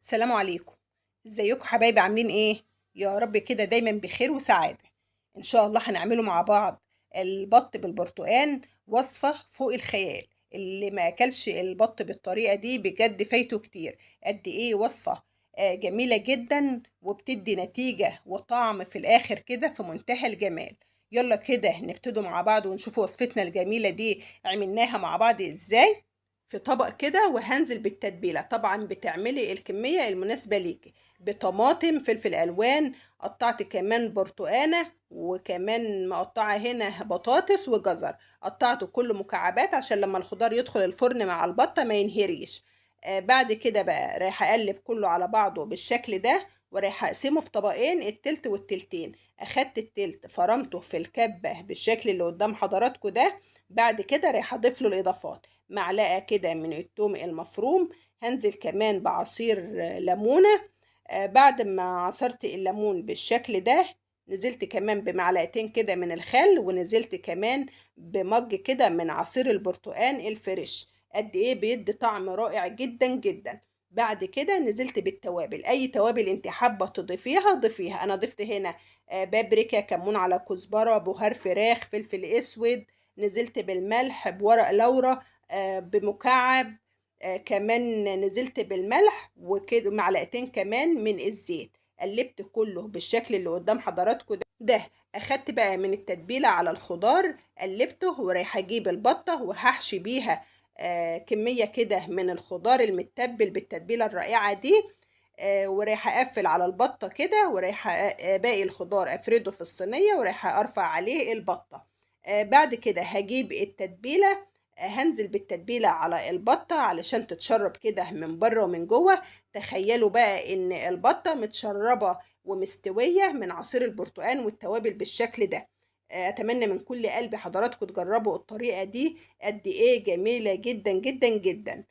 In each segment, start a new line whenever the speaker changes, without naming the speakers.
السلام عليكم. ازيكم حبايبي عاملين ايه؟ يا رب كده دايما بخير وسعادة. ان شاء الله هنعمله مع بعض البط بالبرتقال، وصفة فوق الخيال. اللي ما اكلش البط بالطريقة دي بجد فايته كتير. قد ايه وصفة جميلة جدا وبتدي نتيجة وطعم في الاخر كده في منتهى الجمال. يلا كده نبتدوا مع بعض ونشوف وصفتنا الجميلة دي عملناها مع بعض ازاي في طبق كده. وهنزل بالتتبيلة، طبعا بتعملي الكمية المناسبة ليكي، بطماطم، فلفل ألوان، قطعت كمان برتقانة، وكمان مقطعة هنا بطاطس وجزر. قطعته كله مكعبات عشان لما الخضار يدخل الفرن مع البطة ما ينهريش. بعد كده بقى رايح أقلب كله على بعضه بالشكل ده، ورايح أقسمه في طبقين، التلت والتلتين. أخدت التلت فرمته في الكبة بالشكل اللي قدام حضراتكم ده. بعد كده رايح أضيف له الإضافات: معلقة كده من التوم المفروم، هنزل كمان بعصير ليمونة. بعد ما عصرت الليمون بالشكل ده، نزلت كمان بمعلقتين كده من الخل، ونزلت كمان بمج كده من عصير البرتقال الفريش. قد ايه بيدي طعم رائع جدا جدا. بعد كده نزلت بالتوابل، اي توابل انت حابه تضيفيها ضيفيها. انا ضفت هنا بابريكا، كمون، على كزبره، بهار فراخ، فلفل اسود. نزلت بالملح، بورق لورا بمكعب. كمان نزلت بالملح وكده معلقتين كمان من الزيت. قلبت كله بالشكل اللي قدام حضراتكم ده. اخدت بقى من التتبيلة على الخضار، قلبته، ورايحة اجيب البطة وهحشي بيها كمية كده من الخضار المتبل بالتتبيلة الرائعة دي. ورايحة اقفل على البطة كده، ورايحة باقي الخضار افرده في الصينية، ورايحة ارفع عليه البطة. بعد كده هجيب التتبيلة، هنزل بالتتبيلة على البطة علشان تتشرب كده من بره ومن جوه. تخيلوا بقى ان البطة متشربة ومستوية من عصير البرتقال والتوابل بالشكل ده. اتمنى من كل قلبي حضراتكم تجربوا الطريقة دي، قد ايه جميلة جدا جدا جدا.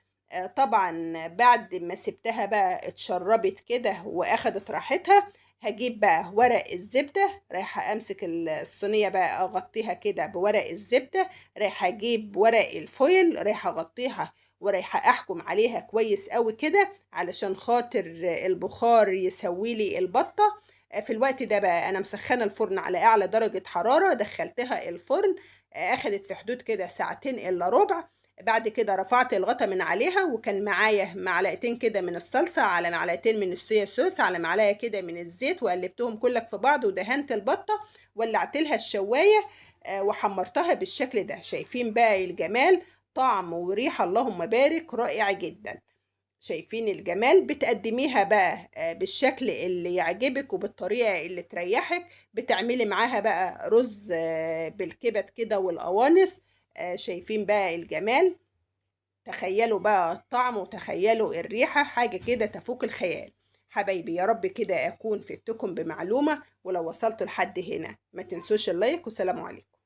طبعا بعد ما سبتها بقى اتشربت كده واخدت راحتها، هجيب بقى ورق الزبدة، رايحة امسك الصينية بقى اغطيها كده بورق الزبدة. رايحة اجيب ورق الفويل، رايحة اغطيها، ورايحة احكم عليها كويس قوي كده علشان خاطر البخار يسوي لي البطة. في الوقت ده بقى انا مسخنة الفرن على اعلى درجة حرارة، دخلتها الفرن. اخدت في حدود كده ساعتين الا ربع. بعد كده رفعت الغطا من عليها، وكان معايا معلقتين كده من الصلصة، على معلقتين من الصويا صوص، على معلقة كده من الزيت، وقلبتهم كلك في بعض، ودهنت البطة. ولعت لها الشواية وحمرتها بالشكل ده. شايفين بقى الجمال؟ طعم وريحة اللهم بارك، رائع جدا. شايفين الجمال؟ بتقدميها بقى بالشكل اللي يعجبك وبالطريقة اللي تريحك. بتعملي معاها بقى رز بالكبد كده والقوانص. شايفين بقى الجمال؟ تخيلوا بقى الطعم وتخيلوا الريحة، حاجة كده تفوق الخيال. حبايبي، يا رب كده أكون فدتكم بمعلومة، ولو وصلت لحد هنا ما تنسوش اللايك، والسلام عليكم.